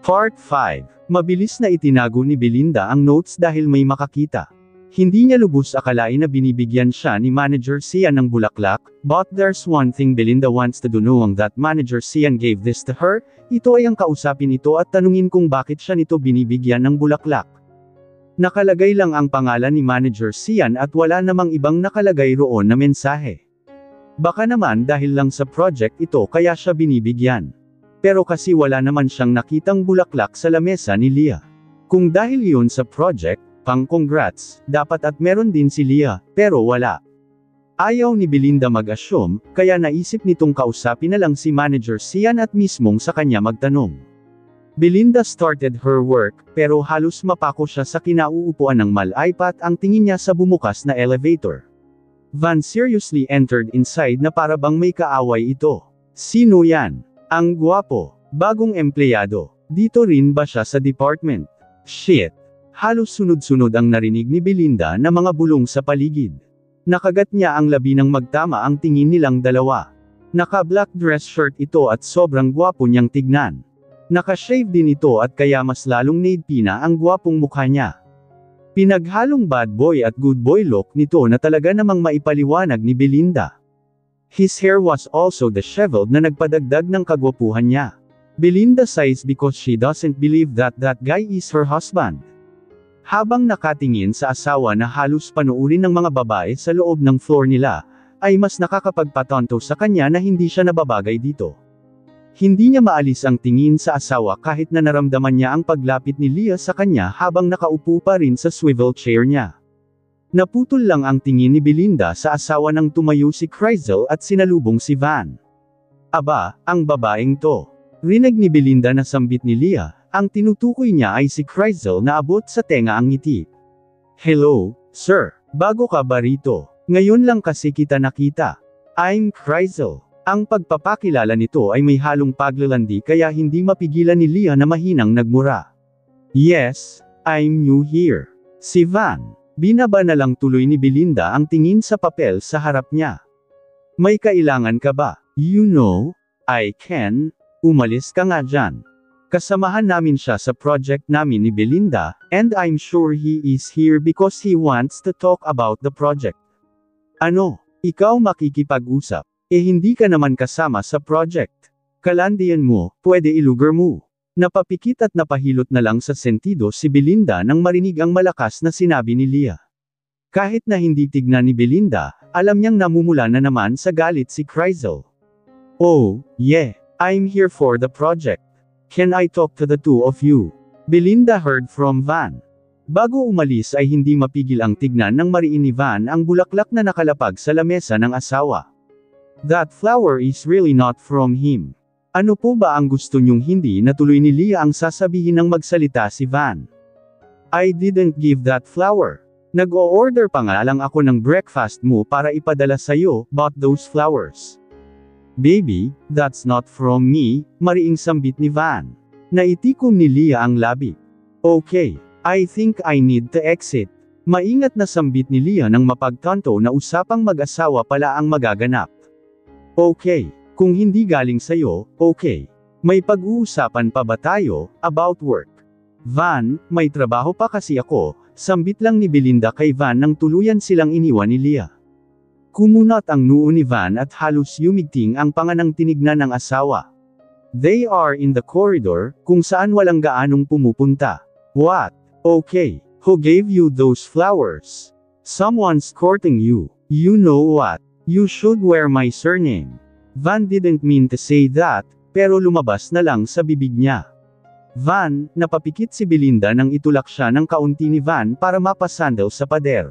Part 5. Mabilis na itinago ni Belinda ang notes dahil may makakita. Hindi niya lubos akalain na binibigyan siya ni Manager Sian ng bulaklak, but there's one thing Belinda wants to do knowing that Manager Sian gave this to her, ito ay ang kausapin ito at tanungin kung bakit siya nito binibigyan ng bulaklak. Nakalagay lang ang pangalan ni Manager Sian at wala namang ibang nakalagay roon na mensahe. Baka naman dahil lang sa project ito kaya siya binibigyan. Pero kasi wala naman siyang nakitang bulaklak sa lamesa ni Leah. Kung dahil yun sa project, pang-congrats, dapat at meron din si Leah, pero wala. Ayaw ni Belinda mag-assume, kaya naisip nitong kausapin na lang si Manager Sian at mismong sa kanya magtanong. Belinda started her work, pero halos mapako siya sa kinauupuan ng malaipat ang tingin niya sa bumukas na elevator. Van seriously entered inside na para bang may kaaway ito. Sino yan? Ang gwapo. Bagong empleyado. Dito rin ba siya sa department? Shit. Halos sunod-sunod ang narinig ni Belinda na mga bulong sa paligid. Nakagat niya ang labi ng magtama ang tingin nilang dalawa. Naka-black dress shirt ito at sobrang gwapo niyang tignan. Naka-shave din ito at kaya mas lalong naidpina ang gwapong mukha niya. Pinaghalong bad boy at good boy look nito na talaga namang maipaliwanag ni Belinda. His hair was also disheveled na nagpadagdag ng kagwapuhan niya. Belinda sighs because she doesn't believe that that guy is her husband. Habang nakatingin sa asawa na halos panuurin ng mga babae sa loob ng floor nila, ay mas nakakapagpatonto sa kanya na hindi siya nababagay dito. Hindi niya maalis ang tingin sa asawa kahit na naramdaman niya ang paglapit ni Leah sa kanya habang nakaupo pa rin sa swivel chair niya. Naputol lang ang tingin ni Belinda sa asawa nang tumayo si Chrysel at sinalubong si Van. Aba, ang babaeng to. Rinig ni Belinda na sambit ni Leah. Ang tinutukoy niya ay si Chrysel na abot sa tenga ang ngiti. Hello, sir. Bago ka ba rito? Ngayon lang kasi kita nakita. I'm Chrysel. Ang pagpapakilala nito ay may halong paglalandi kaya hindi mapigilan ni Leah na mahinang nagmura. Yes, I'm new here. Si Van. Binaba na lang tuloy ni Belinda ang tingin sa papel sa harap niya. May kailangan ka ba? You know, I can. Umalis ka nga dyan. Kasamahan namin siya sa project namin ni Belinda, and I'm sure he is here because he wants to talk about the project. Ano? Ikaw makikipag-usap? Hindi ka naman kasama sa project. Kalandian mo, pwede ilugar mo. Napapikit at napahilot na lang sa sentido si Belinda nang marinig ang malakas na sinabi ni Leah. Kahit na hindi tignan ni Belinda, alam niyang namumula na naman sa galit si Chrysel. Oh, yeah, I'm here for the project. Can I talk to the two of you? Belinda heard from Van. Bago umalis ay hindi mapigil ang tignan ng mariin ni Van ang bulaklak na nakalapag sa lamesa ng asawa. That flower is really not from him. Ano po ba ang gusto niyong hindi na tuloy ni Leah ang sasabihin ng magsalita si Van? I didn't give that flower. Nag-o-order pa nga lang ako ng breakfast mo para ipadala sa'yo, bought those flowers. Baby, that's not from me, mariing sambit ni Van. Naitikom ni Leah ang labi. Okay, I think I need to exit. Maingat na sambit ni Leah nang mapagtanto na usapang mag-asawa pala ang magaganap. Okay, kung hindi galing sa'yo, okay. May pag-uusapan pa ba tayo, about work? Van, may trabaho pa kasi ako, sambit lang ni Belinda kay Van nang tuluyan silang iniwan ni Leah. Kumunat ang noo ni Van at halos yumigting ang panganang tinignan ng asawa. They are in the corridor, kung saan walang gaanong pumupunta. What? Okay. Who gave you those flowers? Someone's courting you. You know what? You should wear my surname. Van didn't mean to say that, pero lumabas na lang sa bibig niya. Van, napapikit si Belinda nang itulak siya ng kaunti ni Van para mapasandal sa pader.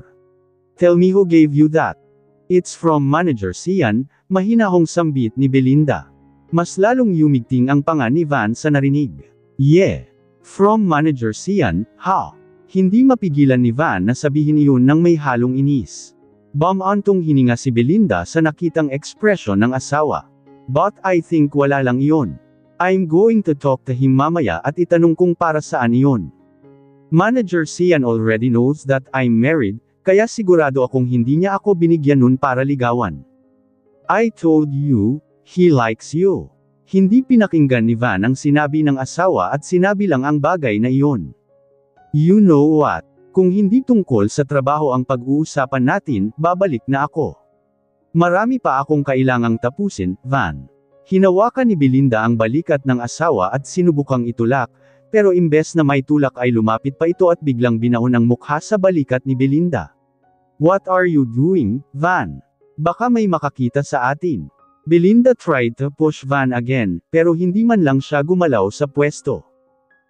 Tell me who gave you that? It's from Manager Sian, mahinahong sambit ni Belinda. Mas lalong yumigting ang panga ni Van sa narinig. Yeah. From Manager Sian, ha? Hindi mapigilan ni Van na sabihin iyon nang may halong inis. Bumantong hininga si Belinda sa nakitang ekspresyon ng asawa. But I think wala lang iyon. I'm going to talk to him mamaya at itanong kung para saan iyon. Manager Sian already knows that I'm married, kaya sigurado akong hindi niya ako binigyan nun para ligawan. I told you, he likes you. Hindi pinakinggan ni Van ang sinabi ng asawa at sinabi lang ang bagay na iyon. You know what? Kung hindi tungkol sa trabaho ang pag-uusapan natin, babalik na ako. Marami pa akong kailangang tapusin, Van. Hinawakan ni Belinda ang balikat ng asawa at sinubukang itulak, pero imbes na may tulak ay lumapit pa ito at biglang binaon ang mukha sa balikat ni Belinda. What are you doing, Van? Baka may makakita sa atin. Belinda tried to push Van again, pero hindi man lang siya gumalaw sa pwesto.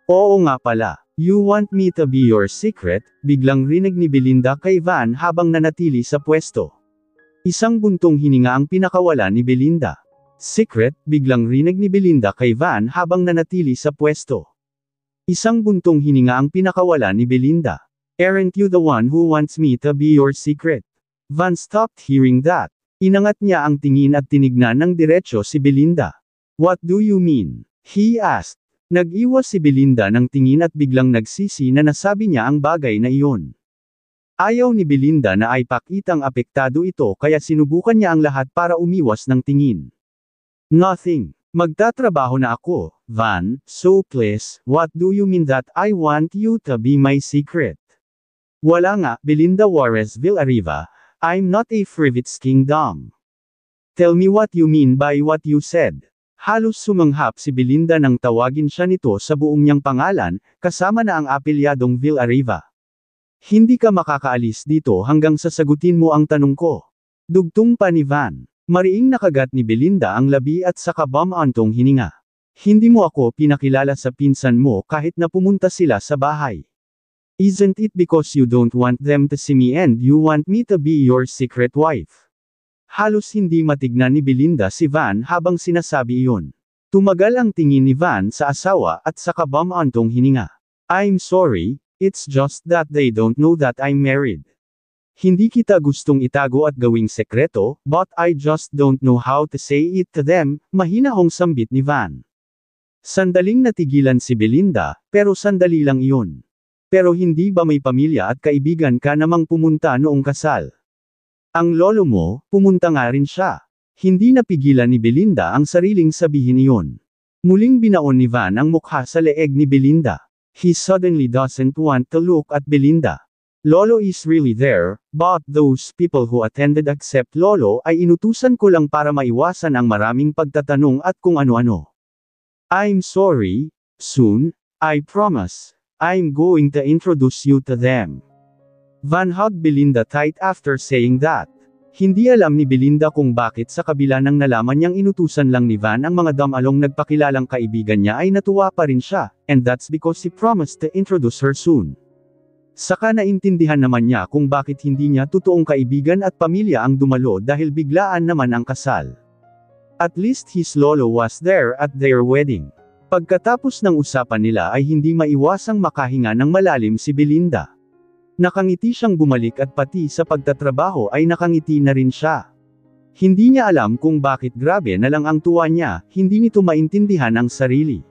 Oo nga pala. You want me to be your secret? Biglang rinig ni Belinda kay Van habang nanatili sa pwesto. Isang buntong hininga ang pinakawala ni Belinda. Secret? Biglang rinig ni Belinda kay Van habang nanatili sa pwesto. Isang buntong hininga ang pinakawala ni Belinda. Aren't you the one who wants me to be your secret? Van stopped hearing that. Inangat niya ang tingin at tinignan ng diretsyo si Belinda. What do you mean? He asked. Nag-iwas si Belinda ng tingin at biglang nagsisi na nasabi niya ang bagay na iyon. Ayaw ni Belinda na ay pakitang apektado ito kaya sinubukan niya ang lahat para umiwas ng tingin. Nothing. Magtatrabaho na ako, Van, so please, what do you mean that I want you to be my secret? Wala nga, Belinda Juarez Villarriba, I'm not a Frivit's kingdom. Tell me what you mean by what you said. Halos sumanghap si Belinda nang tawagin siya nito sa buong niyang pangalan, kasama na ang apelyadong Villarriba. Hindi ka makakaalis dito hanggang sasagutin mo ang tanong ko. Dugtong pa ni Van. Mariing nakagat ni Belinda ang labi at saka bumantong hininga. Hindi mo ako pinakilala sa pinsan mo kahit na pumunta sila sa bahay. Isn't it because you don't want them to see me and you want me to be your secret wife? Halos hindi matignan ni Belinda si Van habang sinasabi iyon. Tumagal ang tingin ni Van sa asawa at saka bumantong hininga. I'm sorry, it's just that they don't know that I'm married. Hindi kita gustong itago at gawing sekreto, but I just don't know how to say it to them, mahinahong sambit ni Van. Sandaling natigilan si Belinda, pero sandali lang iyon. Pero hindi ba may pamilya at kaibigan ka namang pumunta noong kasal? Ang lolo mo, pumunta nga rin siya. Hindi napigilan ni Belinda ang sariling sabihin iyon. Muling binaon ni Van ang mukha sa leeg ni Belinda. He suddenly doesn't want to look at Belinda. Lolo is really there, but those people who attended except Lolo ay inutusan ko lang para maiwasan ang maraming pagtatanong at kung ano-ano. I'm sorry, soon, I promise, I'm going to introduce you to them. Van hugged Belinda tight after saying that. Hindi alam ni Belinda kung bakit sa kabila ng nalaman niyang inutusan lang ni Van ang mga damalong nagpakilalang kaibigan niya ay natuwa pa rin siya, and that's because he promised to introduce her soon. Saka naintindihan naman niya kung bakit hindi niya totoong kaibigan at pamilya ang dumalo dahil biglaan naman ang kasal. At least his lolo was there at their wedding. Pagkatapos ng usapan nila ay hindi maiwasang makahinga ng malalim si Belinda. Nakangiti siyang bumalik at pati sa pagtatrabaho ay nakangiti na rin siya. Hindi niya alam kung bakit grabe na lang ang tuwa niya, hindi nito maintindihan ang sarili.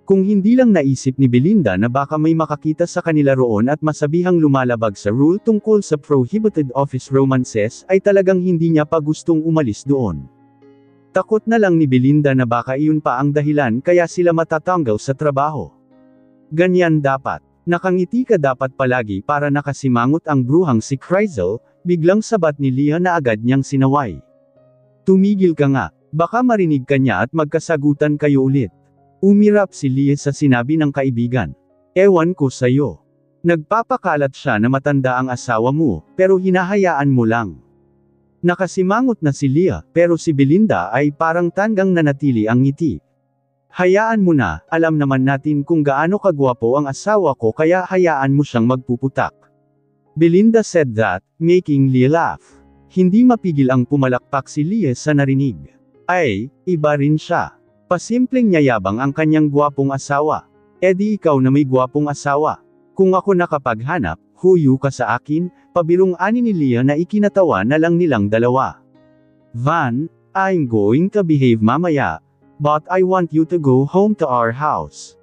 Kung hindi lang naisip ni Belinda na baka may makakita sa kanila roon at masabihang lumalabag sa rule tungkol sa prohibited office romances, ay talagang hindi niya pa gustong umalis doon. Takot na lang ni Belinda na baka iyon pa ang dahilan kaya sila matatanggal sa trabaho. Ganyan dapat. Nakangiti ka dapat palagi para nakasimangot ang bruhang si Chrysel, biglang sabat ni Leah na agad niyang sinaway. Tumigil ka nga, baka marinig ka niya at magkasagutan kayo ulit. Umirap si Leah sa sinabi ng kaibigan. Ewan ko sa'yo. Nagpapakalat siya na matanda ang asawa mo, pero hinahayaan mo lang. Nakasimangot na si Leah, pero si Belinda ay parang tanggang nanatili ang ngiti. Hayaan mo na, alam naman natin kung gaano kagwapo ang asawa ko kaya hayaan mo siyang magpuputak. Belinda said that, making Leah laugh. Hindi mapigil ang pumalakpak si Leah sa narinig. Ay, iba rin siya. Pasimpleng nyayabang ang kanyang gwapong asawa. Edi ikaw na may gwapong asawa. Kung ako nakapaghanap, huyo ka sa akin, pabirong ani ni Leah na ikinatawa na lang nilang dalawa. Van, I'm going to behave mamaya, but I want you to go home to our house.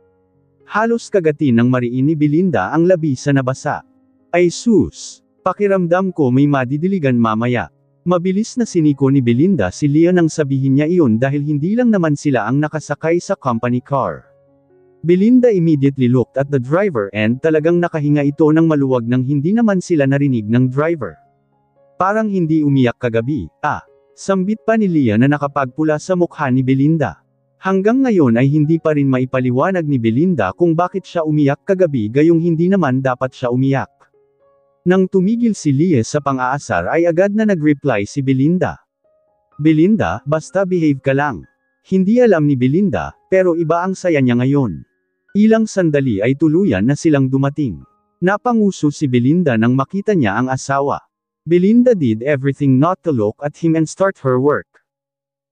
Halos kagatin ng mariin ni Belinda ang labi sa nabasa. Ay sus, pakiramdam ko may madidiligan mamaya. Mabilis na siniko ni Belinda si Leah nang sabihin niya iyon dahil hindi lang naman sila ang nakasakay sa company car. Belinda immediately looked at the driver and talagang nakahinga ito ng maluwag nang hindi naman sila narinig ng driver. Parang hindi umiyak kagabi, sambit pa ni Leah na nakapagpula sa mukha ni Belinda. Hanggang ngayon ay hindi pa rin maipaliwanag ni Belinda kung bakit siya umiyak kagabi gayong hindi naman dapat siya umiyak. Nang tumigil si Leah sa pang-aasar ay agad na nag-reply si Belinda. Belinda, basta behave ka lang. Hindi alam ni Belinda, pero iba ang saya niya ngayon. Ilang sandali ay tuluyan na silang dumating. Napanguso si Belinda nang makita niya ang asawa. Belinda did everything not to look at him and start her work.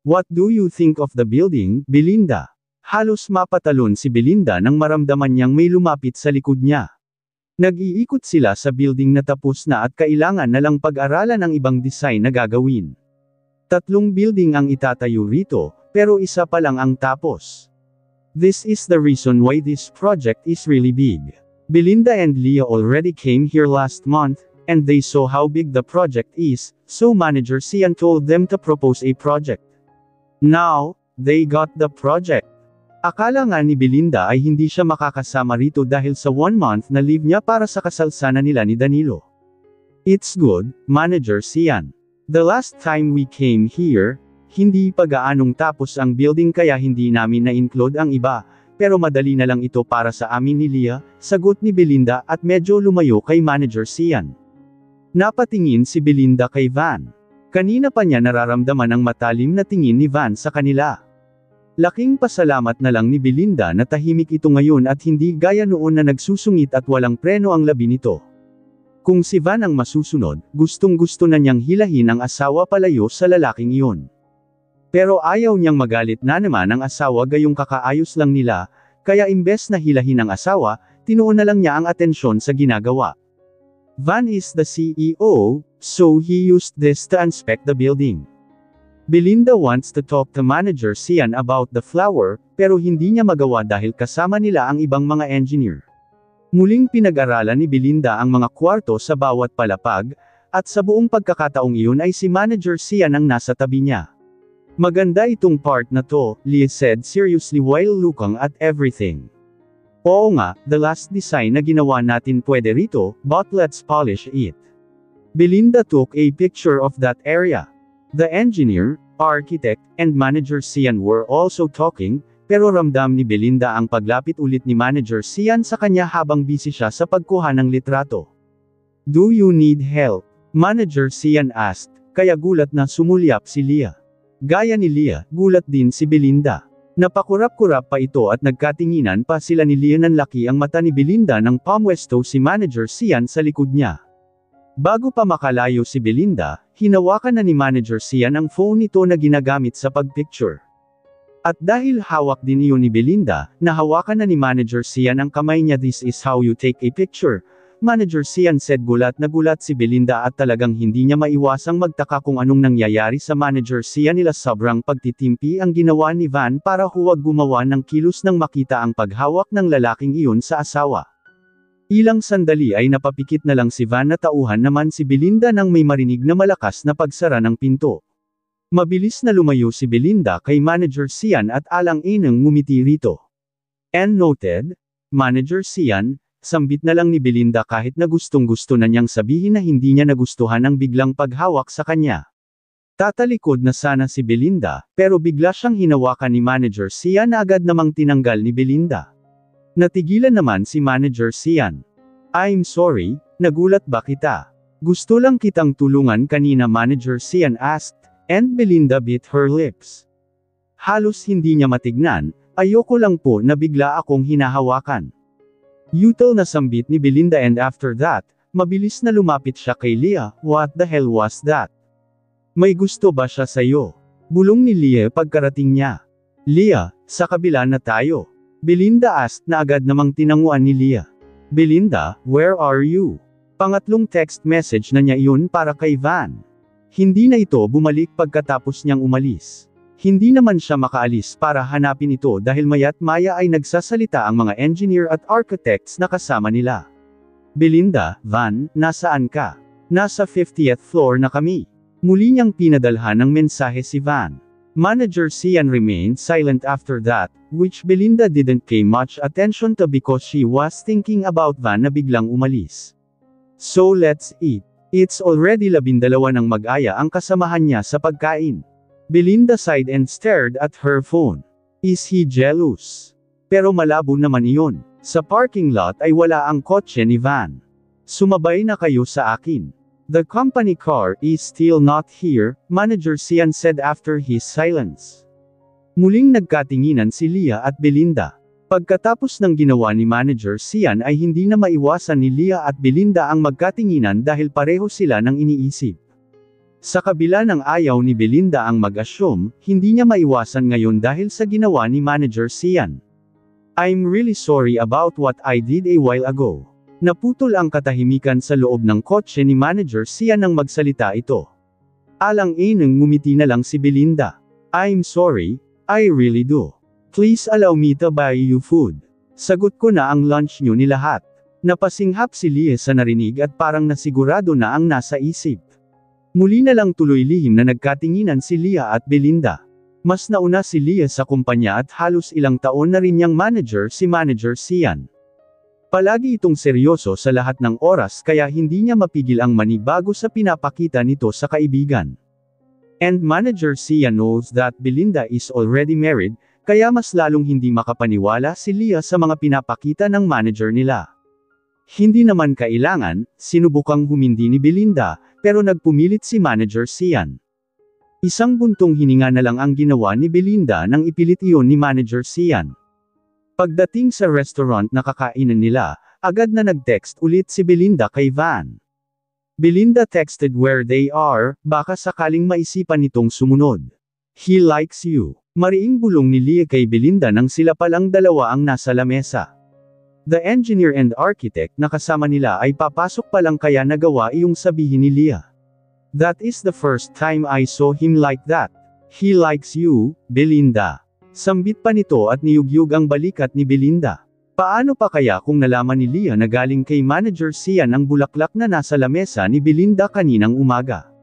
What do you think of the building, Belinda? Halos mapatalon si Belinda nang maramdaman niyang may lumapit sa likod niya. Nag-iikot sila sa building na tapos na at kailangan na lang pag-aralan ang ibang design na gagawin. 3 building ang itatayo rito, pero isa pa lang ang tapos. This is the reason why this project is really big. Belinda and Leah already came here last month, and they saw how big the project is, so Manager Sian told them to propose a project. Now, they got the project. Akala nga ni Belinda ay hindi siya makakasama rito dahil sa 1 month na leave niya para sa kasal sana nila ni Danilo. It's good, Manager Sian. The last time we came here, hindi pa gaanong tapos ang building kaya hindi namin na-include ang iba, pero madali na lang ito para sa amin ni Leah, sagot ni Belinda at medyo lumayo kay Manager Sian. Napatingin si Belinda kay Van. Kanina pa niya nararamdaman ang matalim na tingin ni Van sa kanila. Laking pasalamat na lang ni Belinda na tahimik ito ngayon at hindi gaya noon na nagsusungit at walang preno ang labi nito. Kung si Van ang masusunod, gustong-gusto na niyang hilahin ang asawa palayo sa lalaking iyon. Pero ayaw niyang magalit na naman ang asawa gayong kakaayos lang nila, kaya imbes na hilahin ang asawa, tinuon na lang niya ang atensyon sa ginagawa. Van is the CEO, so he used this to inspect the building. Belinda wants to talk to Manager Sian about the flower, pero hindi niya magawa dahil kasama nila ang ibang mga engineer. Muling pinag-aralan ni Belinda ang mga kwarto sa bawat palapag, at sa buong pagkakataong iyon ay si Manager Sian ang nasa tabi niya. Maganda itong part na to, Leah said seriously while looking at everything. Oo nga, the last design na ginawa natin pwede rito, but let's polish it. Belinda took a picture of that area. The engineer, architect, and Manager Sian were also talking, pero ramdam ni Belinda ang paglapit ulit ni Manager Sian sa kanya habang busy siya sa pagkuha ng litrato. Do you need help? Manager Sian asked, kaya gulat na sumulyap si Leah. Gaya ni Leah, gulat din si Belinda. Napakurap-kurap pa ito at nagkatinginan pa sila ni Leah nang laki ang mata ni Belinda nang pamwesto si Manager Sian sa likod niya. Bago pa makalayo si Belinda, hinawakan na ni Manager Sian ang phone nito na ginagamit sa pagpicture. At dahil hawak din iyon ni Belinda, nahawakan na ni Manager Sian ang kamay niya. This is how you take a picture. Manager Sian said gulat na gulat si Belinda at talagang hindi niya maiwasang magtaka kung anong nangyayari sa Manager Sian nila. Sobrang pagtitimpi ang ginawa ni Van para huwag gumawa ng kilos nang makita ang paghawak ng lalaking iyon sa asawa. Ilang sandali ay napapikit na lang si Van na tauhan naman si Belinda nang may marinig na malakas na pagsara ng pinto. Mabilis na lumayo si Belinda kay Manager Sian at alang-inang ngumiti rito. And noted, Manager Sian, sambit na lang ni Belinda kahit na gustong-gusto na niyang sabihin na hindi niya nagustuhan ang biglang paghawak sa kanya. Tatalikod na sana si Belinda, pero bigla siyang hinawakan ni Manager Sian na agad namang tinanggal ni Belinda. Natigilan naman si Manager Sian. I'm sorry, nagulat ba kita? Gusto lang kitang tulungan kanina, Manager Sian asked, and Belinda bit her lips. Halos hindi niya matignan, ayoko lang po na bigla akong hinahawakan. Yutal na sambit ni Belinda and after that, mabilis na lumapit siya kay Leah. What the hell was that? May gusto ba siya sa'yo? Bulong ni Leah pagkarating niya. Leah, sa kabila na tayo. Belinda asked na agad namang tinanguan ni Leah. Belinda, where are you? Pangatlong text message na niya iyon para kay Van. Hindi na ito bumalik pagkatapos niyang umalis. Hindi naman siya makaalis para hanapin ito dahil maya't maya ay nagsasalita ang mga engineer at architects na kasama nila. Belinda, Van, nasaan ka? Nasa 50th floor na kami. Muli niyang pinadalhan ng mensahe si Van. Manager Sian remained silent after that, which Belinda didn't pay much attention to because she was thinking about Van na biglang umalis. So let's eat. It's already 12 ng mag-aya ang kasamahan niya sa pagkain. Belinda sighed and stared at her phone. Is he jealous? Pero malabo naman iyon. Sa parking lot ay wala ang kotse ni Van. Sumabay na kayo sa akin. The company car is still not here, Manager Sian said after his silence. Muling nagkatinginan si Leah at Belinda. Pagkatapos ng ginawa ni Manager Sian ay hindi na maiwasan ni Leah at Belinda ang magkatinginan dahil pareho sila ng iniisip. Sa kabila ng ayaw ni Belinda ang mag-assume, hindi niya maiwasan ngayon dahil sa ginawa ni Manager Sian. I'm really sorry about what I did a while ago. Naputol ang katahimikan sa loob ng kotse ni Manager Sian nang magsalita ito. Alang-inang ngumiti na lang si Belinda. I'm sorry, I really do. Please allow me to buy you food. Sagot ko na ang lunch nyo ni lahat. Napasinghap si Leah sa narinig at parang nasigurado na ang nasa isip. Muli na lang tuloy lihim na nagkatinginan si Leah at Belinda. Mas nauna si Leah sa kumpanya at halos ilang taon na rin niyang manager si Manager Sian. Palagi itong seryoso sa lahat ng oras kaya hindi niya mapigil ang manibago sa pinapakita nito sa kaibigan. And Manager Sian knows that Belinda is already married, kaya mas lalong hindi makapaniwala si Leah sa mga pinapakita ng manager nila. Hindi naman kailangan, sinubukang humindi ni Belinda, pero nagpumilit si Manager Sian. Isang buntong hininga na lang ang ginawa ni Belinda nang ipilit iyon ni Manager Sian. Pagdating sa restaurant na kakainan nila, agad na nag-text ulit si Belinda kay Van. Belinda texted where they are, baka sakaling maisipan nitong sumunod. He likes you. Mariing bulong ni Leah kay Belinda nang sila palang dalawa ang nasa lamesa. The engineer and architect na kasama nila ay papasok pa lang kaya nagawa iyong sabihin ni Leah. That is the first time I saw him like that. He likes you, Belinda. Sambit pa nito at niyugyug ang balikat ni Belinda. Paano pa kaya kung nalaman ni Leah na galing kay Manager Sian ang bulaklak na nasa lamesa ni Belinda kaninang umaga?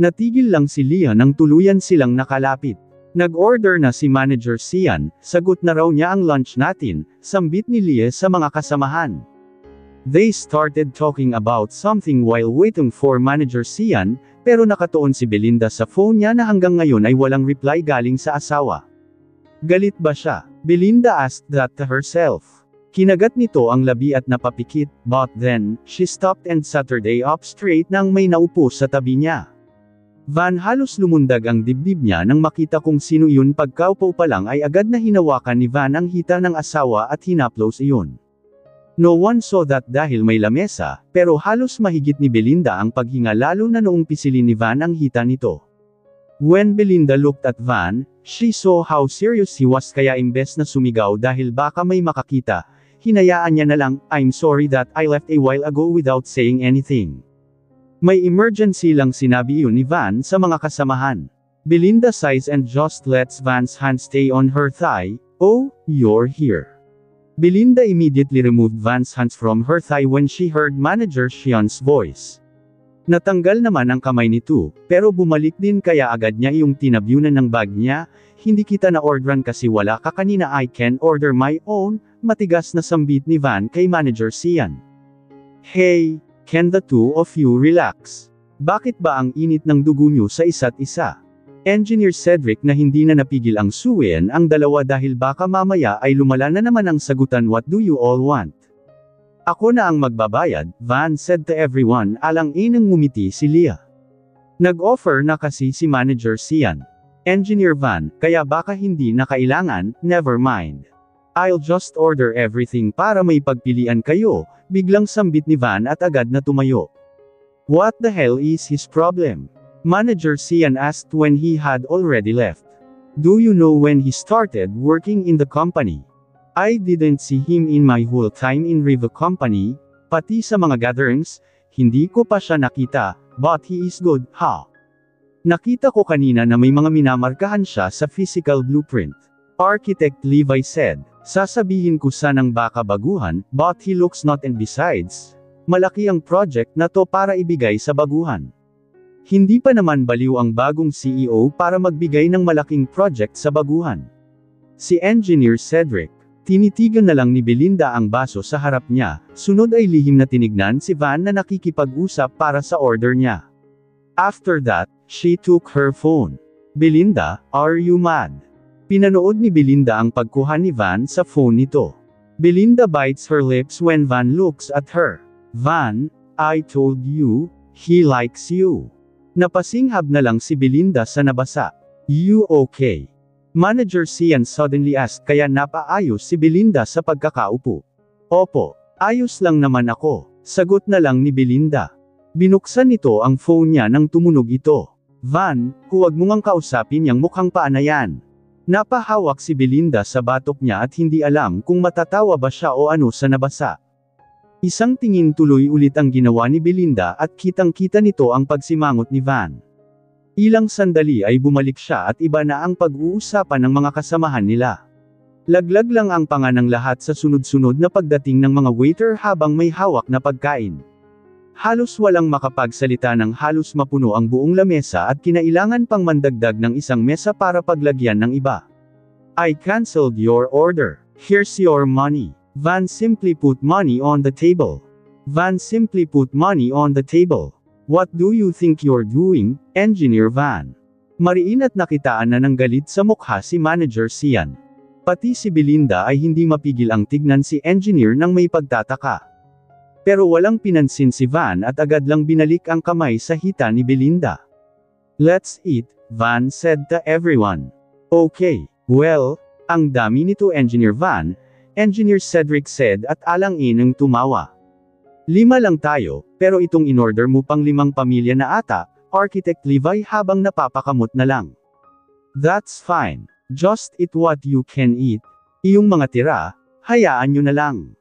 Natigil lang si Leah nang tuluyan silang nakalapit. Nag-order na si Manager Sian, sagot na raw niya ang lunch natin, sambit ni Leah sa mga kasamahan. They started talking about something while waiting for Manager Sian, pero nakatuon si Belinda sa phone niya na hanggang ngayon ay walang reply galing sa asawa. Galit ba siya? Belinda asked that to herself. Kinagat nito ang labi at napapikit, but then, she stopped and sat her up straight nang may naupo sa tabi niya. Van halos lumundag ang dibdib niya nang makita kung sino yun pagkaupo pa lang ay agad na hinawakan ni Van ang hita ng asawa at hinaplos iyon. No one saw that dahil may lamesa, pero halos mahigit ni Belinda ang paghinga lalo na noong pisilin ni Van ang hita nito. When Belinda looked at Van, she saw how serious he was kaya imbes na sumigaw dahil baka may makakita, hinayaan niya na lang, I'm sorry that I left a while ago without saying anything. May emergency lang sinabi iyon ni Van sa mga kasamahan. Belinda sighs and just lets Van's hand stay on her thigh. Oh, you're here. Belinda immediately removed Van's hands from her thigh when she heard Manager Sian's voice. Natanggal naman ang kamay nito, pero bumalik din kaya agad niya iyong tinabyunan ng bag niya, hindi kita na-ordran kasi wala ka kanina I can order my own, matigas na sambit ni Van kay Manager Sian. Hey, can the two of you relax? Bakit ba ang init ng dugo niyo sa isa't isa? Engineer Cedric na hindi na napigil ang suwian ang dalawa dahil baka mamaya ay lumala na naman ang sagutan what do you all want? Ako na ang magbabayad, Van said to everyone alang-inang ngumiti si Leah. Nag-offer na kasi si Manager Sian. Engineer Van, kaya baka hindi na kailangan, never mind. I'll just order everything para may pagpilian kayo, biglang sambit ni Van at agad na tumayo. What the hell is his problem? Manager Sian asked when he had already left. Do you know when he started working in the company? I didn't see him in my whole time in Riva Company, pati sa mga gatherings, hindi ko pa siya nakita, but he is good, ha? Nakita ko kanina na may mga minamarkahan siya sa physical blueprint. Architect Levi said, sasabihin ko sanang baka baguhan, but he looks not and besides, malaki ang project na to para ibigay sa baguhan. Hindi pa naman baliw ang bagong CEO para magbigay ng malaking project sa baguhan. Si Engineer Cedric, tinitigan na lang ni Belinda ang baso sa harap niya, sunod ay lihim na tinignan si Van na nakikipag-usap para sa order niya. After that, she took her phone. Belinda, are you mad? Pinanood ni Belinda ang pagkuha ni Van sa phone nito. Belinda bites her lips when Van looks at her. Van, I told you, he likes you. Napasinghab na lang si Belinda sa nabasa. You okay? Manager Sian suddenly asked kaya napaayos si Belinda sa pagkakaupo. Opo, ayos lang naman ako, sagot na lang ni Belinda. Binuksan nito ang phone niya nang tumunog ito. Van, huwag mo ngang kausapin yang mukhang paa na yan. Napahawak si Belinda sa batok niya at hindi alam kung matatawa ba siya o ano sa nabasa. Isang tingin tuloy ulit ang ginawa ni Belinda at kitang-kita nito ang pagsimangot ni Van. Ilang sandali ay bumalik siya at iba na ang pag-uusapan ng mga kasamahan nila. Laglag lang ang panga ng lahat sa sunod-sunod na pagdating ng mga waiter habang may hawak na pagkain. Halos walang makapagsalita ng halos mapuno ang buong lamesa at kinailangan pang mandagdag ng isang mesa para paglagyan ng iba. I canceled your order. Here's your money. Van simply put money on the table. Van simply put money on the table. What do you think you're doing, Engineer Van? Mariin at nakitaan na ng galit sa mukha si Manager Sian. Pati si Belinda ay hindi mapigil ang tignan si Engineer nang may pagtataka. Pero walang pinansin si Van at agad lang binalik ang kamay sa hita ni Belinda. Let's eat, Van said to everyone. Okay, well, ang dami nito Engineer Van, Engineer Cedric said at alang-inang tumawa. 5 lang tayo, pero itong inorder mo pang 5 pamilya na ata, Architect Levi habang napapakamot na lang. That's fine. Just eat what you can eat. Iyong mga tira, hayaan nyo na lang.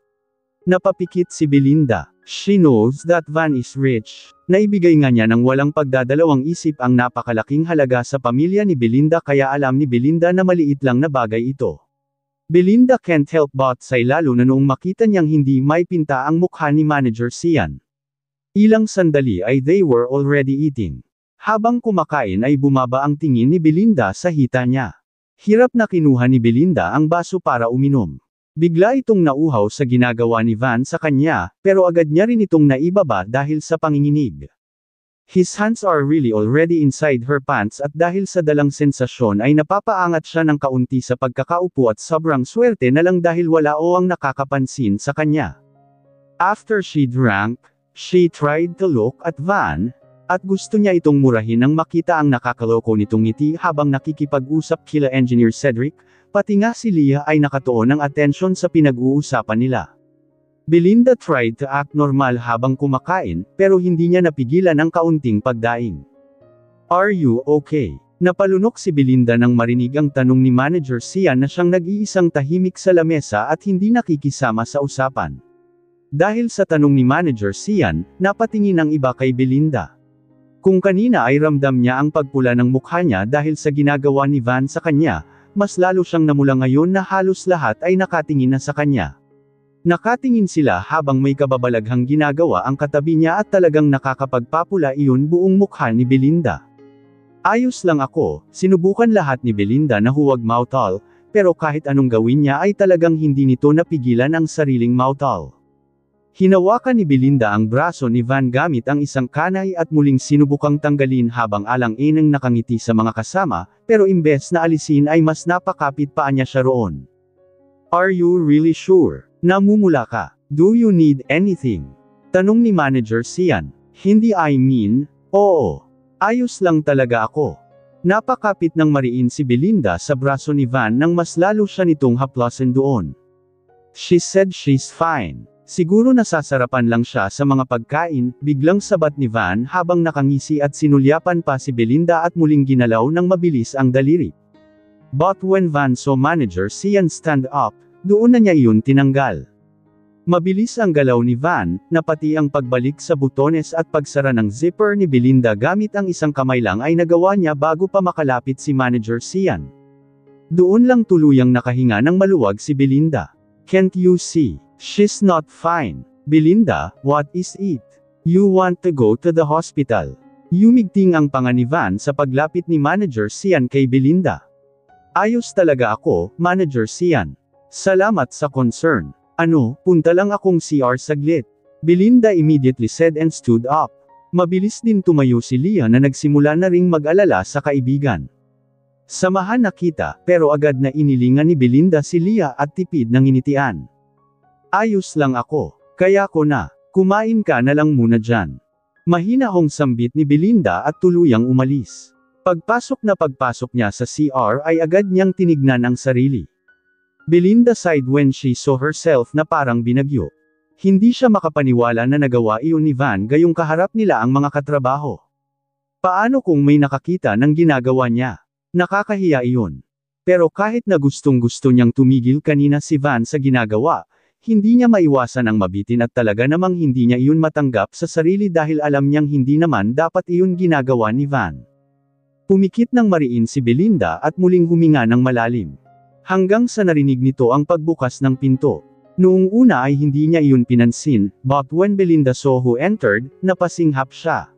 Napapikit si Belinda. She knows that Van is rich. Naibigay nga niya ng walang pagdadalawang isip ang napakalaking halaga sa pamilya ni Belinda kaya alam ni Belinda na maliit lang na bagay ito. Belinda can't help but say lalo na noong makita niyang hindi may pinta ang mukha ni Manager Sian. Ilang sandali ay they were already eating. Habang kumakain ay bumaba ang tingin ni Belinda sa hita niya. Hirap na kinuha ni Belinda ang baso para uminom. Bigla itong nauhaw sa ginagawa ni Van sa kanya, pero agad niya rin itong naibaba dahil sa panginginig. His hands are really already inside her pants at dahil sa dalang sensasyon ay napapaangat siya ng kaunti sa pagkakaupo at sobrang swerte na lang dahil wala o ang nakakapansin sa kanya. After she drank, she tried to look at Van, at gusto niya itong murahin nang makita ang nakakaloko nitong ngiti habang nakikipag-usap kila Engineer Cedric, pati nga si Leah ay nakatuon ng atensyon sa pinag-uusapan nila. Belinda tried to act normal habang kumakain, pero hindi niya napigilan ang kaunting pagdaing. Are you okay? Napalunok si Belinda nang marinig ang tanong ni Manager Sian na siyang nag-iisang tahimik sa lamesa at hindi nakikisama sa usapan. Dahil sa tanong ni Manager Sian, napatingin ang iba kay Belinda. Kung kanina ay ramdam niya ang pagpula ng mukha niya dahil sa ginagawa ni Van sa kanya, mas lalo siyang namula ngayon na halos lahat ay nakatingin na sa kanya. Nakatingin sila habang may kababalaghang ginagawa ang katabi niya at talagang nakakapagpapula iyon buong mukha ni Belinda. Ayos lang ako, sinubukan lahat ni Belinda na huwag mautal, pero kahit anong gawin niya ay talagang hindi nito napigilan ang sariling mautal. Hinawakan ni Belinda ang braso ni Van gamit ang isang kanay at muling sinubukang tanggalin habang alang-inang nakangiti sa mga kasama, pero imbes na alisin ay mas napakapit pa niya siya roon. Are you really sure? Namumula ka. Do you need anything? Tanong ni Manager Sian. Hindi I mean, oo. Ayos lang talaga ako. Napakapit ng mariin si Belinda sa braso ni Van nang mas lalo siya nitong haplasan doon. She said she's fine. Siguro nasasarapan lang siya sa mga pagkain, biglang sabat ni Van habang nakangisi at sinulyapan pa si Belinda at muling ginalaw ng mabilis ang daliri. But when Van saw Manager Sian stand up, doon na niya iyon tinanggal. Mabilis ang galaw ni Van, na pati ang pagbalik sa butones at pagsara ng zipper ni Belinda gamit ang isang kamay lang ay nagawa niya bago pa makalapit si Manager Sian. Doon lang tuluyang nakahinga ng maluwag si Belinda. Can't you see? She's not fine. Belinda, what is it? You want to go to the hospital? Yumigting ang panga ni Van sa paglapit ni Manager Sian kay Belinda. Ayos talaga ako, Manager Sian. Salamat sa concern. Ano, punta lang akong CR saglit. Belinda immediately said and stood up. Mabilis din tumayo si Leah na nagsimula na ring mag-alala sa kaibigan. Samahan na kita, pero agad na inilingan ni Belinda si Leah at tipid ng initian. Ayos lang ako. Kaya ko na. Kumain ka na lang muna dyan. Mahinahong sambit ni Belinda at tuluyang umalis. Pagpasok niya sa CR ay agad niyang tinignan ang sarili. Belinda sighed when she saw herself na parang binagyo. Hindi siya makapaniwala na nagawa iyon ni Van gayong kaharap nila ang mga katrabaho. Paano kung may nakakita ng ginagawa niya? Nakakahiya iyon. Pero kahit na gustong-gusto niyang tumigil kanina si Van sa ginagawa, hindi niya maiwasan ang mabitin at talaga namang hindi niya iyon matanggap sa sarili dahil alam niyang hindi naman dapat iyon ginagawa ni Van. Pumikit ng mariin si Belinda at muling huminga ng malalim. Hanggang sa narinig nito ang pagbukas ng pinto. Noong una ay hindi niya iyon pinansin, but when Belinda saw who entered, napasinghap siya.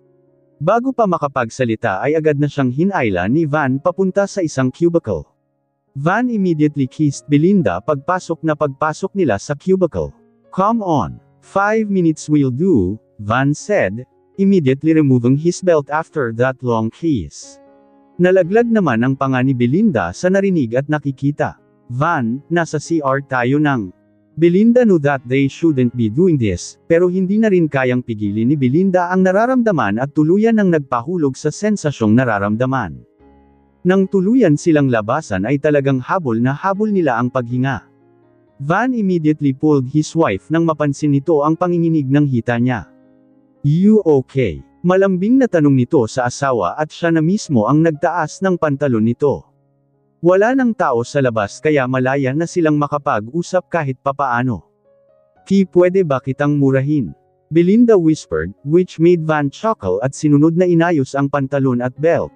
Bago pa makapagsalita ay agad na siyang hinayla ni Van papunta sa isang cubicle. Van immediately kissed Belinda pagpasok nila sa cubicle. Come on. 5 minutes will do, Van said, immediately removing his belt after that long kiss. Nalaglag naman ang panga ni Belinda sa narinig at nakikita. Van, nasa CR tayo nang. Belinda knew that they shouldn't be doing this, pero hindi na rin kayang pigilin ni Belinda ang nararamdaman at tuluyan ng nagpahulog sa sensasyong nararamdaman. Nang tuluyan silang labasan ay talagang habol na habol nila ang paghinga. Van immediately pulled his wife nang mapansin nito ang panginginig ng hita niya. You okay? Malambing na tanong nito sa asawa at siya na mismo ang nagtaas ng pantalon nito. Wala nang tao sa labas kaya malaya na silang makapag-usap kahit papaano. Pwede ba kitang murahin? Belinda whispered, which made Van chuckle at sinunod na inayos ang pantalon at belt.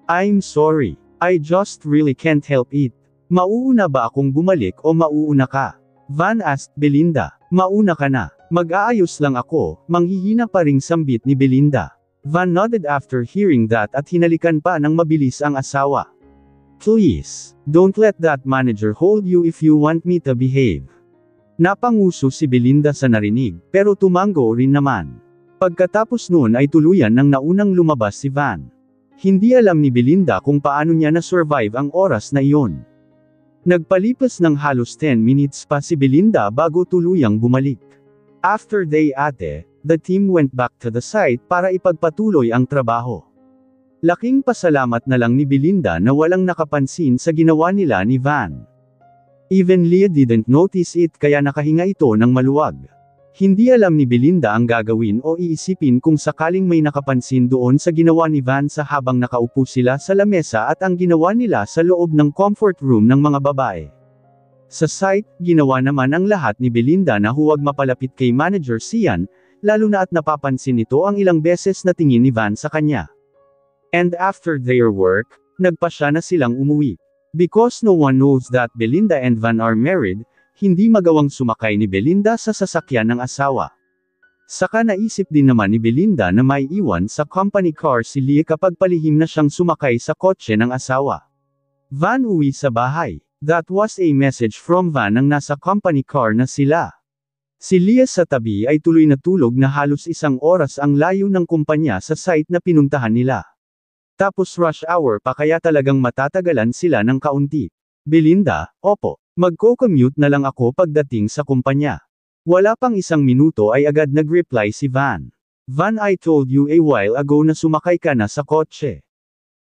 I'm sorry. I just really can't help it. Mauuna ba akong bumalik o mauuna ka? Van asked Belinda. Mauna ka na. Mag-aayos lang ako, manghihina pa ring sambit ni Belinda. Van nodded after hearing that at hinalikan pa ng mabilis ang asawa. Please, don't let that manager hold you if you want me to behave. Napanguso si Belinda sa narinig, pero tumango rin naman. Pagkatapos noon ay tuluyan nang naunang lumabas si Van. Hindi alam ni Belinda kung paano niya na-survive ang oras na iyon. Nagpalipas ng halos 10 minutes pa si Belinda bago tuluyang bumalik. After they ate, the team went back to the site para ipagpatuloy ang trabaho. Laking pasalamat na lang ni Belinda na walang nakapansin sa ginawa nila ni Van. Even Leah didn't notice it kaya nakahinga ito ng maluwag. Hindi alam ni Belinda ang gagawin o iisipin kung sakaling may nakapansin doon sa ginawa ni Van sa habang nakaupo sila sa lamesa at ang ginawa nila sa loob ng comfort room ng mga babae. Sa site, ginawa naman ang lahat ni Belinda na huwag mapalapit kay Manager Sian, lalo na at napapansin nito ang ilang beses na tingin ni Van sa kanya. And after their work, nagpa siya na silang umuwi. Because no one knows that Belinda and Van are married, hindi magawang sumakay ni Belinda sa sasakyan ng asawa. Saka naisip din naman ni Belinda na may iwan sa company car si Leah kapag palihim na siyang sumakay sa kotse ng asawa. Van uwi sa bahay. That was a message from Van nang nasa company car na sila. Si Leah sa tabi ay tuloy na tulog na halos 1 oras ang layo ng kumpanya sa site na pinuntahan nila. Tapos rush hour pa kaya talagang matatagalan sila ng kaunti. Belinda, opo. Magko-commute na lang ako pagdating sa kumpanya. Wala pang 1 minuto ay agad nag-reply si Van. Van, I told you a while ago na sumakay ka na sa kotse.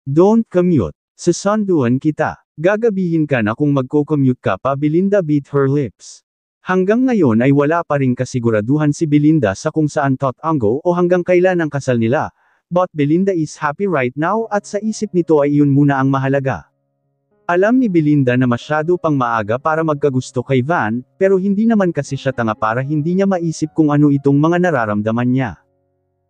Don't commute. Sasunduan kita. Gagabihin ka na kung magko-commute ka pa. Belinda bit her lips. Hanggang ngayon ay wala pa ring kasiguraduhan si Belinda sa kung saan tatango o hanggang kailan ang kasal nila. But Belinda is happy right now at sa isip nito ay iyon muna ang mahalaga. Alam ni Belinda na masyado pang maaga para magkagusto kay Van, pero hindi naman kasi siya tanga para hindi niya maisip kung ano itong mga nararamdaman niya.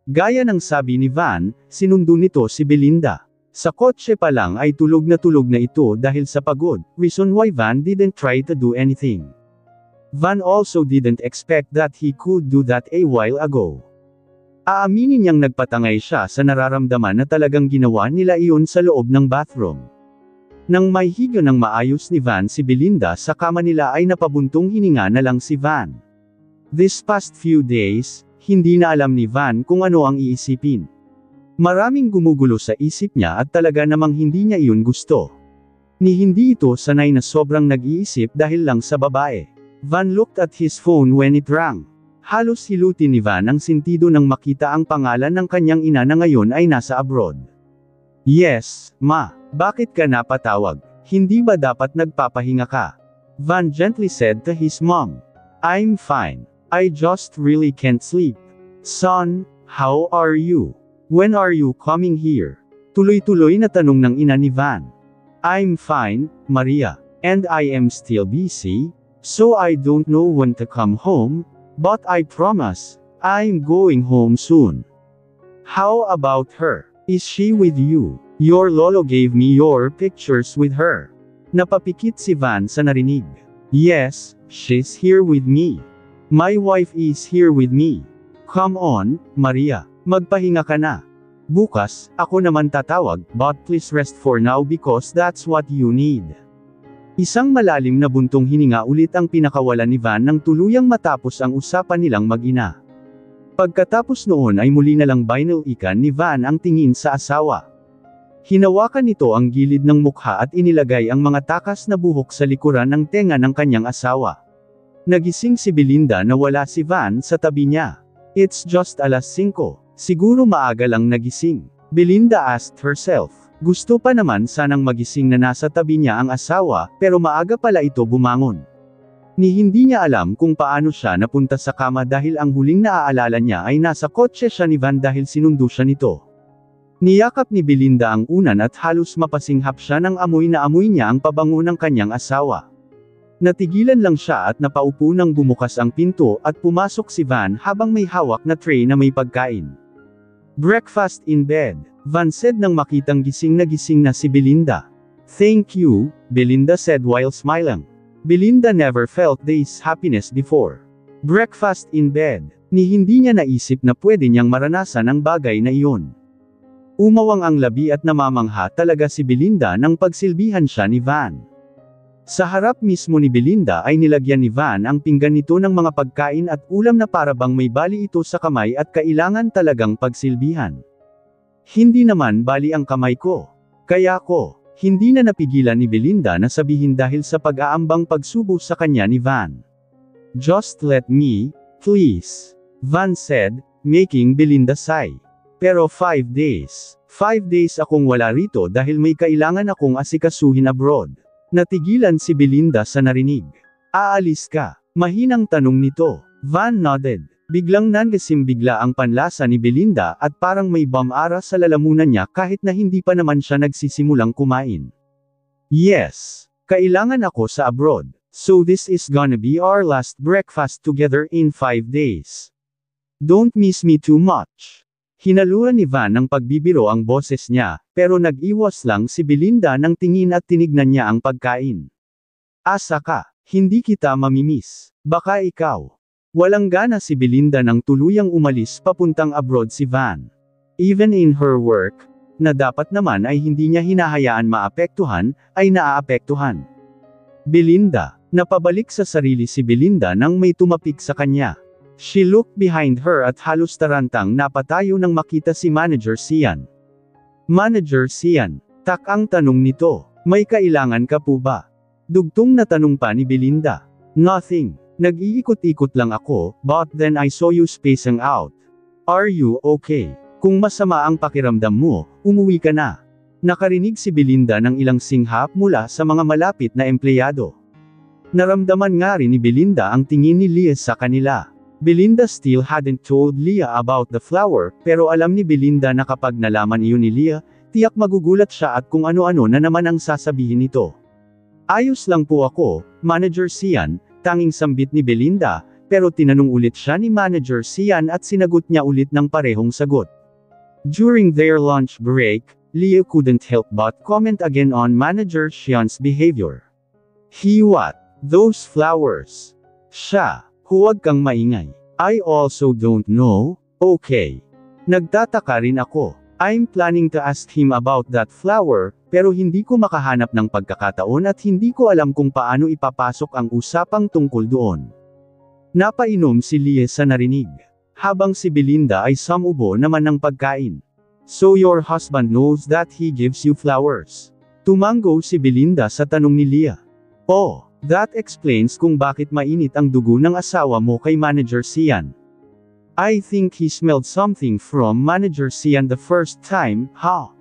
Gaya ng sabi ni Van, sinundo nito si Belinda. Sa kotse pa lang ay tulog na ito dahil sa pagod, reason why Van didn't try to do anything. Van also didn't expect that he could do that a while ago. Aaminin niyang nagpatangay siya sa nararamdaman na talagang ginawa nila iyon sa loob ng bathroom. Nang may higa ng maayos ni Van si Belinda sa kama nila ay napabuntong hininga na lang si Van. This past few days, hindi na alam ni Van kung ano ang iisipin. Maraming gumugulo sa isip niya at talaga namang hindi niya iyon gusto. Ni hindi ito sanay na sobrang nag-iisip dahil lang sa babae. Van looked at his phone when it rang. Halos hilutin ni Van ang sentido nang makita ang pangalan ng kanyang ina na ngayon ay nasa abroad. Yes, ma. Bakit ka napatawag? Hindi ba dapat nagpapahinga ka? Van gently said to his mom. I'm fine. I just really can't sleep. Son, how are you? When are you coming here? Tuloy-tuloy na tanong ng ina ni Van. I'm fine, Maria. And I am still busy, so I don't know when to come home, but I promise, I'm going home soon. How about her? Is she with you? Your lolo gave me your pictures with her. Napapikit si Van sa narinig. Yes, she's here with me. My wife is here with me. Come on, Maria. Magpahinga ka na. Bukas, ako naman tatawag, but please rest for now because that's what you need. Isang malalim na buntong hininga ulit ang pinakawalan ni Van nang tuluyang matapos ang usapan nilang mag-ina. Pagkatapos noon ay muli na lang binalikan ni Van ang tingin sa asawa. Hinawakan nito ang gilid ng mukha at inilagay ang mga takas na buhok sa likuran ng tenga ng kanyang asawa. Nagising si Belinda na wala si Van sa tabi niya. It's just 5:00. Siguro maaga lang nagising. Belinda asked herself. Gusto pa naman sanang magising na nasa tabi niya ang asawa, pero maaga pala ito bumangon. Ni hindi niya alam kung paano siya napunta sa kama dahil ang huling naaalala niya ay nasa kotse siya ni Van dahil sinundo siya nito. Niyakap ni Belinda ang unan at halos mapasinghap siya nang amoy na amoy niya ang pabango ng kanyang asawa. Natigilan lang siya at napaupo nang bumukas ang pinto at pumasok si Van habang may hawak na tray na may pagkain. Breakfast in bed, Van said nang makitang gising na si Belinda. Thank you, Belinda said while smiling. Belinda never felt this happiness before. Breakfast in bed, ni hindi niya naisip na pwede niyang maranasan ang bagay na iyon. Umawang ang labi at namamangha talaga si Belinda nang pagsilbihan siya ni Van. Sa harap mismo ni Belinda ay nilagyan ni Van ang pinggan nito ng mga pagkain at ulam na para bang may bali ito sa kamay at kailangan talagang pagsilbihan. Hindi naman bali ang kamay ko. Kaya ko, hindi na napigilan ni Belinda na sabihin dahil sa pag-aambang pagsubo sa kanya ni Van. Just let me, please, Van said, making Belinda sigh. Pero 5 days. 5 days akong wala rito dahil may kailangan akong asikasuhin abroad. Natigilan si Belinda sa narinig. Aalis ka? Mahinang tanong nito. Van nodded. Biglang nangasim bigla ang panlasa ni Belinda at parang may bamara sa lalamunan niya kahit na hindi pa naman siya nagsisimulang kumain. Yes. Kailangan ako sa abroad. So this is gonna be our last breakfast together in 5 days. Don't miss me too much. Hinaluan ni Van ng pagbibiro ang boses niya, pero nag-iwas lang si Belinda ng tingin at tinignan niya ang pagkain. Asa ka, hindi kita mamimiss. Baka ikaw. Walang gana si Belinda nang tuluyang umalis papuntang abroad si Van. Even in her work, na dapat naman ay hindi niya hinahayaan maapektuhan, ay naaapektuhan. Belinda, napabalik sa sarili si Belinda nang may tumapik sa kanya. She looked behind her at halos tarantang napatayo nang makita si Manager Sian. Manager Sian, tak ang tanong nito, may kailangan ka po ba? Dugtong na tanong pa ni Belinda. Nothing. Nag-iikot-ikot lang ako, but then I saw you spacing out. Are you okay? Kung masama ang pakiramdam mo, umuwi ka na. Nakarinig si Belinda ng ilang singhap mula sa mga malapit na empleyado. Naramdaman nga rin ni Belinda ang tingin ni Leah sa kanila. Belinda still hadn't told Leah about the flower, pero alam ni Belinda na kapag nalaman iyon ni Leah, tiyak magugulat siya at kung ano-ano na naman ang sasabihin nito. Ayos lang po ako, Manager Sian, tanging sambit ni Belinda, pero tinanong ulit siya ni Manager Sian at sinagot niya ulit ng parehong sagot. During their lunch break, Leah couldn't help but comment again on Manager Sian's behavior. He what? Those flowers. Siya. Huwag kang maingay. I also don't know, okay. Nagtataka rin ako. I'm planning to ask him about that flower, pero hindi ko makahanap ng pagkakataon at hindi ko alam kung paano ipapasok ang usapang tungkol doon. Napainom si Leah sa narinig. Habang si Belinda ay sumubo naman ng pagkain. So your husband knows that he gives you flowers? Tumango si Belinda sa tanong ni Leah. Oh, that explains kung bakit mainit ang dugo ng asawa mo kay Manager Sian. I think he smelled something from Manager Sian the first time, ha?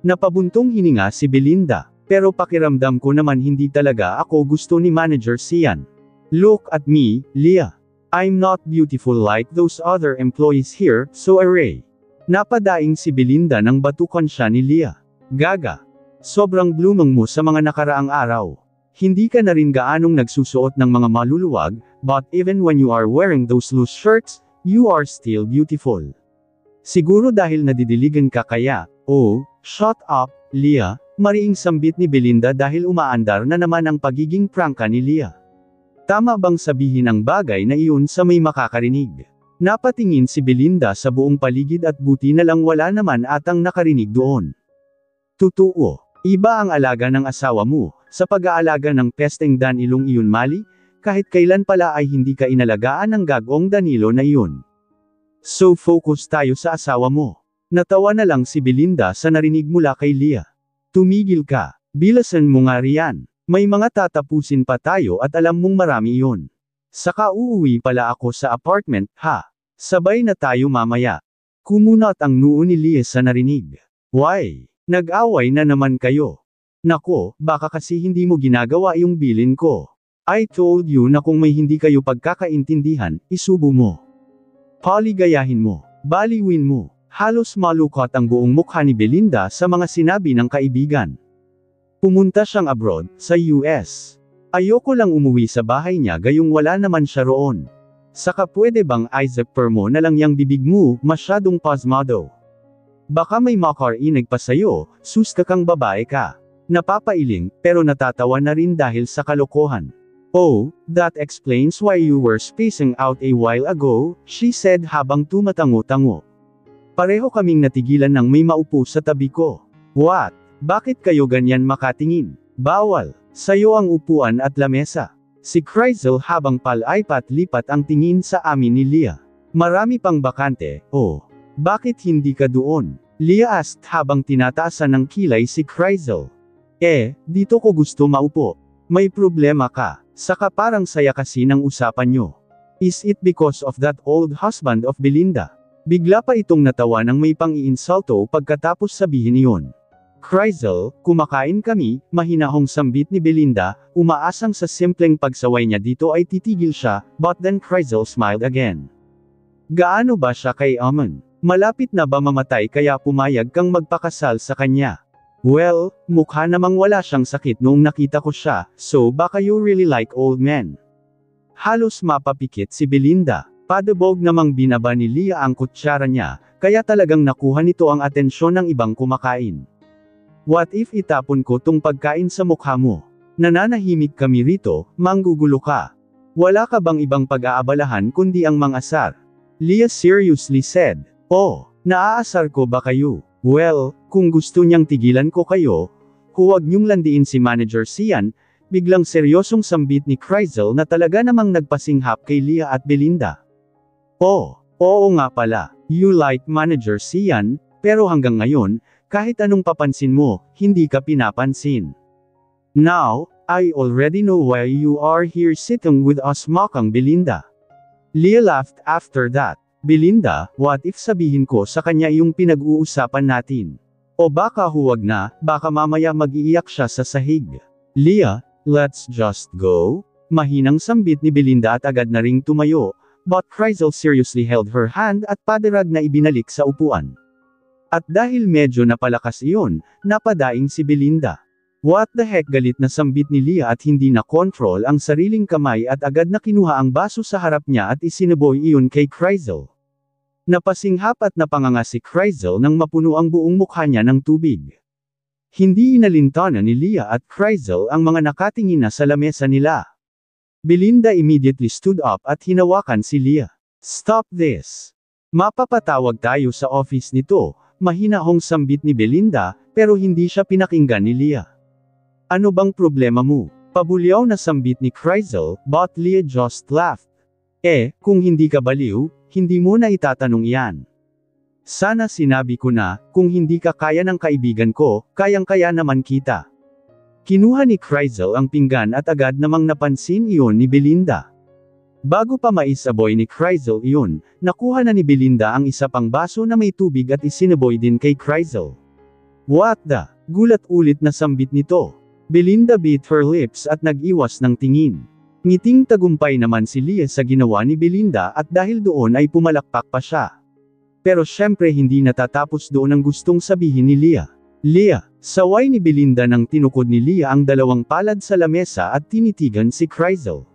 Napabuntong hininga si Belinda, pero pakiramdam ko naman hindi talaga ako gusto ni Manager Sian. Look at me, Leah. I'm not beautiful like those other employees here, so array. Napadaing si Belinda nang batukan siya ni Leah. Gaga. Sobrang blumang mo sa mga nakaraang araw. Hindi ka na rin gaanong nagsusuot ng mga maluluwag, but even when you are wearing those loose shirts, you are still beautiful. Siguro dahil nadidiligan ka kaya, oh, shut up, Leah, mariing sambit ni Belinda dahil umaandar na naman ang pagiging prangka ni Leah. Tama bang sabihin ang bagay na iyon sa may makakarinig? Napatingin si Belinda sa buong paligid at buti na lang wala naman atang nakarinig doon. Totoo. Iba ang alaga ng asawa mo, sa pag-aalaga ng pesteng Danilong iyon mali, kahit kailan pala ay hindi ka inalagaan ng gagong Danilo na iyon. So focus tayo sa asawa mo. Natawa na lang si Belinda sa narinig mula kay Leah. Tumigil ka, bilasan mo nga riyan. May mga tatapusin pa tayo at alam mong marami iyon. Saka uuwi pala ako sa apartment, ha? Sabay na tayo mamaya. Kumunat ang noo ni Leah sa narinig. Why? Nag-away na naman kayo. Nako, baka kasi hindi mo ginagawa yung bilin ko. I told you na kung may hindi kayo pagkakaintindihan, isubo mo. Paligayahin mo. Baliwin mo. Halos malukot ang buong mukha ni Belinda sa mga sinabi ng kaibigan. Pumunta siyang abroad, sa US. Ayoko lang umuwi sa bahay niya gayong wala naman siya roon. Saka pwede bang i-zipper mo na lang yang bibig mo, masyadong pasmado. Baka may makarinig pa sayo, sus ka kang babae ka. Napapailing, pero natatawa na rin dahil sa kalokohan. Oh, that explains why you were spacing out a while ago, she said habang tumatango-tango. Pareho kaming natigilan nang may maupo sa tabi ko. What? Bakit kayo ganyan makatingin? Bawal. Sayo ang upuan at lamesa. Si Crizel habang palaipat-lipat ang tingin sa amin ni Leah. Marami pang bakante, oh. Bakit hindi ka doon? Leah asked habang tinataasan ng kilay si Crizel. Dito ko gusto maupo. May problema ka. Saka parang saya kasi ng usapan nyo. Is it because of that old husband of Belinda? Bigla pa itong natawa nang may pang-iinsulto pagkatapos sabihin iyon. Crizel, kumakain kami, mahinahong sambit ni Belinda, umaasang sa simpleng pagsaway niya dito ay titigil siya, but then Crizel smiled again. Gaano ba siya kay Amon? Malapit na ba mamatay kaya pumayag kang magpakasal sa kanya? Well, mukha namang wala siyang sakit noong nakita ko siya, so baka you really like old men. Halos mapapikit si Belinda. Padabog namang binaba ni Leah ang kutsara niya, kaya talagang nakuha nito ang atensyon ng ibang kumakain. What if itapon ko tong pagkain sa mukha mo? Nananahimik kami rito, manggugulo ka. Wala ka bang ibang pag-aabalahan kundi ang mangasar? Leah seriously said. Oh, naaasar ko ba kayo? Well, kung gusto niyang tigilan ko kayo, huwag niyong landiin si Manager Sian, biglang seryosong sambit ni Crizel na talaga namang nagpasinghap kay Leah at Belinda. Oh, oo nga pala, you like Manager Sian, pero hanggang ngayon, kahit anong papansin mo, hindi ka pinapansin. Now, I already know why you are here sitting with us mocking Belinda. Leah laughed after that. Belinda, what if sabihin ko sa kanya yung pinag-uusapan natin? O baka huwag na, baka mamaya mag-iiyak siya sa sahig. Leah, let's just go? Mahinang sambit ni Belinda at agad na ring tumayo, but Crizel seriously held her hand at padirag na ibinalik sa upuan. At dahil medyo napalakas iyon, napadaing si Belinda. What the heck, galit na sambit ni Leah at hindi na control ang sariling kamay at agad na kinuha ang baso sa harap niya at isinaboy iyon kay Crizel. Napasinghap at napanganga si Crizel nang mapuno ang buong mukha niya ng tubig. Hindi inalintana ni Leah at Crizel ang mga nakatingin na sa lamesa nila. Belinda immediately stood up at hinawakan si Leah. Stop this! Mapapatawag tayo sa office nito, mahinahong sambit ni Belinda, pero hindi siya pinakinggan ni Leah. Ano bang problema mo? Pabulyaw na sambit ni Crizel, but Leah just laughed. Kung hindi ka baliw, hindi mo na itatanong iyan. Sana sinabi ko na, kung hindi ka kaya ng kaibigan ko, kayang-kaya naman kita. Kinuha ni Crizel ang pinggan at agad namang napansin iyon ni Belinda. Bago pa maisaboy ni Crizel iyon, nakuha na ni Belinda ang isa pang baso na may tubig at isinaboy din kay Crizel. What the? Gulat ulit na sambit nito. Belinda bit her lips at nag-iwas ng tingin. Ngiting tagumpay naman si Leah sa ginawa ni Belinda at dahil doon ay pumalakpak pa siya. Pero syempre hindi natatapos doon ang gustong sabihin ni Leah. Leah, saway ni Belinda nang tinukod ni Leah ang dalawang palad sa lamesa at tinitigan si Crizel.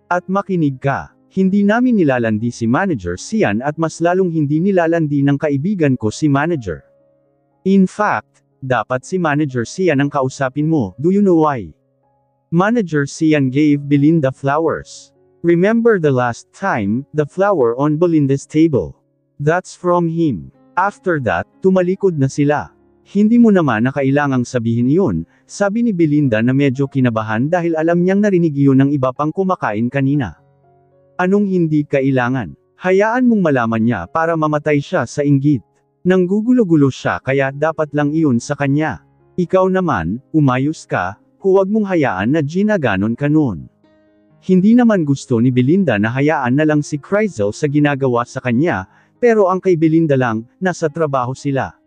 At makinig ka, hindi namin nilalandi si Manager Sian at mas lalong hindi nilalandi ng kaibigan ko si Manager. In fact, dapat si Manager Sian ang kausapin mo, do you know why? Manager Sian gave Belinda flowers. Remember the last time, the flower on Belinda's table? That's from him. After that, tumalikod na sila. Hindi mo naman na kailangang sabihin iyon, sabi ni Belinda na medyo kinabahan dahil alam niyang narinig iyon ng iba pang kumakain kanina. Anong hindi kailangan? Hayaan mong malaman niya para mamatay siya sa inggit. Nanggugulo-gulo siya kaya dapat lang iyon sa kanya. Ikaw naman, umayos ka, huwag mong hayaan na ginaganon ka noon. Hindi naman gusto ni Belinda na hayaan na lang si Crizel sa ginagawa sa kanya, pero ang kay Belinda lang, nasa trabaho sila.